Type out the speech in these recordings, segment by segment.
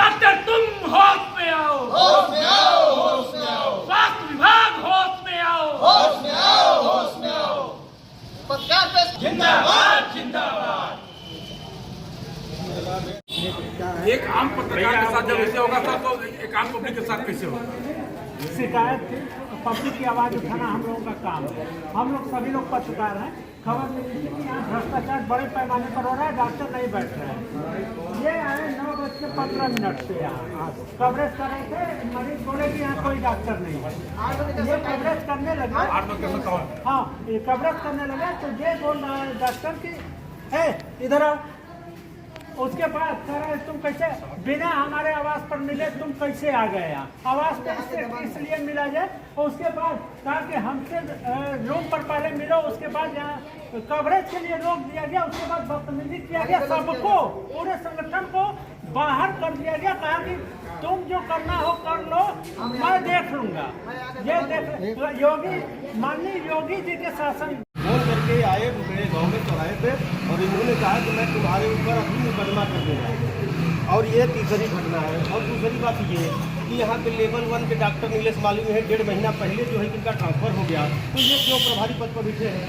Doctor तुम होश में आओ, होश में आओ, होश में आओ। स्वास्थ्य विभाग होश में आओ, होश में आओ, होश में आओ। पत्रकार प्रेस जिंदाबाद जिंदाबाद। एक आम पत्रकार के साथ जब ऐसे होगा सर तो एक आम पब्लिक के साथ कैसे होगा? शिकायत पब्लिक की आवाज़ उठाना हम लोगों का काम है। हम लोग सभी लोग पत्रकार हैं। खबर मिली थी कि यहाँ भ्रष्टाचार बड़े पैमाने पर हो रहा है, डॉक्टर नहीं बैठ रहे हैं। ये आए 9:15 से यहाँ कवरेज कर रहे थे। मरीज बोले कि यहाँ कोई डॉक्टर नहीं है। ये कवरेज करने लगे, हाँ ये कवरेज करने लगे तो ये बोल रहा है डॉक्टर की है इधर आओ। उसके बाद कह रहे तुम कैसे बिना हमारे आवास पर मिले तुम कैसे आ गए यहाँ? आवास पर इसलिए मिला जाए। और उसके बाद कहा कि हमसे रूम पर पहले मिलो, उसके बाद यहाँ कवरेज के लिए रोक दिया गया। उसके बाद बदतमीजी किया गया, सबको पूरे संगठन को बाहर कर दिया गया। कहा कि तुम जो करना हो कर लो, मैं देख लूंगा। ये देख योगी माननीय योगी जी के शासन बोल करके आए मेरे गांव में चौराहे पे और इन्होंने कहा कि मैं तुम्हारे ऊपर अभी मुकदमा कर दूंगा। और ये तीसरी घटना है। और दूसरी बात ये कि यहाँ पे लेवल 1 के डॉक्टर नीलेश मालूम है 1.5 महीना पहले जो है इनका ट्रांसफर हो गया, तो ये क्यों प्रभारी पद पर बैठे हैं?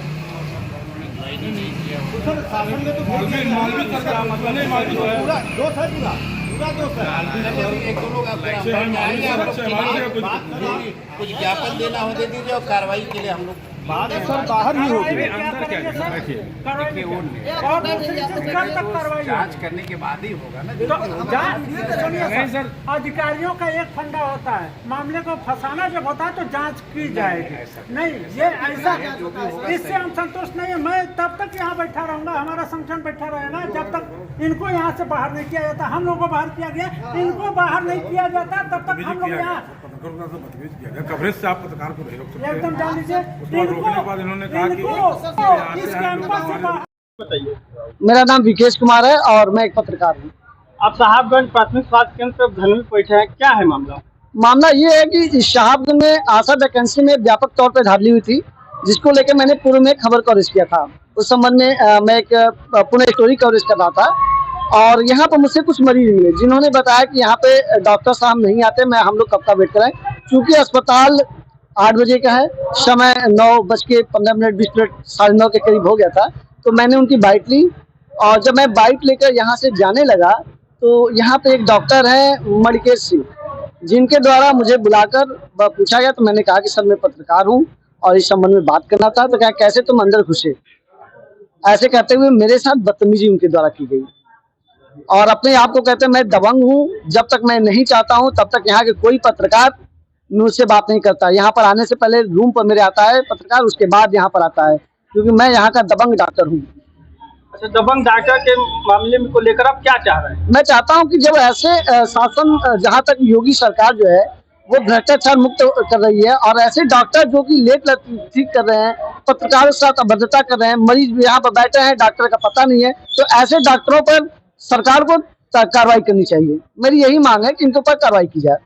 तो सर शासन में तो पूरा दोष है, पूरा दोष है। कुछ ज्ञापन देना हो दे दीजिए और कार्रवाई के लिए हम लोग बात सर बाहर ही होगी। जांच करने के बाद ही होगा ना। सर अधिकारियों का एक फंडा होता है, मामले को फंसाना जब होता है तो जांच की जाएगी। नहीं ये ऐसा, इससे हम संतुष्ट नहीं है। मैं तब तक यहाँ बैठा रहूंगा, हमारा संगठन बैठा रहेगा जब तक इनको यहाँ से बाहर नहीं किया जाता। हम लोगों को बाहर किया गया, इनको बाहर नहीं किया जाता तब तक हम लोग यहाँ कवरेज से आप पत्रकार को नहीं रोक सकते। एकदम जान लीजिए। रोकने के बाद इन्होंने कहा कि इस कैंपस से बाहर। मेरा नाम विकेश कुमार है और मैं एक पत्रकार हूँ। आप साहबगंज प्राथमिक स्वास्थ्य केंद्र पर धरने में बैठे हैं, क्या है मामला? मामला ये है कि इस साहबगंज में आशा वैकेंसी में व्यापक तौर पर धांधली हुई थी, जिसको लेकर मैंने पूर्व में खबर कवरेज किया था। उस संबंध में मैं एक पुणे स्टोरी कवरेज कर रहा था और यहाँ पर मुझसे कुछ मरीज मिले जिन्होंने बताया कि यहाँ पे डॉक्टर साहब नहीं आते, हम लोग कब का वेट कराएं। चूँकि अस्पताल 8 बजे का है, समय 9:15 20 मिनट 9:30 के करीब हो गया था, तो मैंने उनकी बाइट ली। और जब मैं बाइट लेकर यहाँ से जाने लगा तो यहाँ पे एक डॉक्टर है मणिकेश सिंह, जिनके द्वारा मुझे बुलाकर पूछा गया। तो मैंने कहा कि सर मैं पत्रकार हूँ और इस संबंध में बात करना था। तो क्या कैसे तुम अंदर घुसे? ऐसे कहते हुए मेरे साथ बदतमीजी उनके द्वारा की गई और अपने आप को कहते हैं मैं दबंग हूँ, जब तक मैं नहीं चाहता हूँ तब तक यहाँ के कोई पत्रकार मुझसे बात नहीं करता। यहाँ पर आने से पहले रूम पर मेरे आता है पत्रकार, उसके बाद यहाँ पर आता है, क्योंकि मैं यहाँ का दबंग डॉक्टर हूँ। अच्छा, दबंग डॉक्टर के मामले में को लेकर आप क्या चाह रहे हैं? मैं चाहता हूँ कि जब ऐसे शासन, जहाँ तक योगी सरकार जो है वो भ्रष्टाचार मुक्त कर रही है और ऐसे डॉक्टर जो कि लेट ठीक कर रहे हैं, पत्रकारों के साथ अभद्रता कर रहे हैं, मरीज यहाँ पर बैठे हैं, डॉक्टर का पता नहीं है, तो ऐसे डॉक्टरों पर सरकार को कार्रवाई करनी चाहिए। मेरी यही मांग है कि इनके ऊपर कार्रवाई की जाए।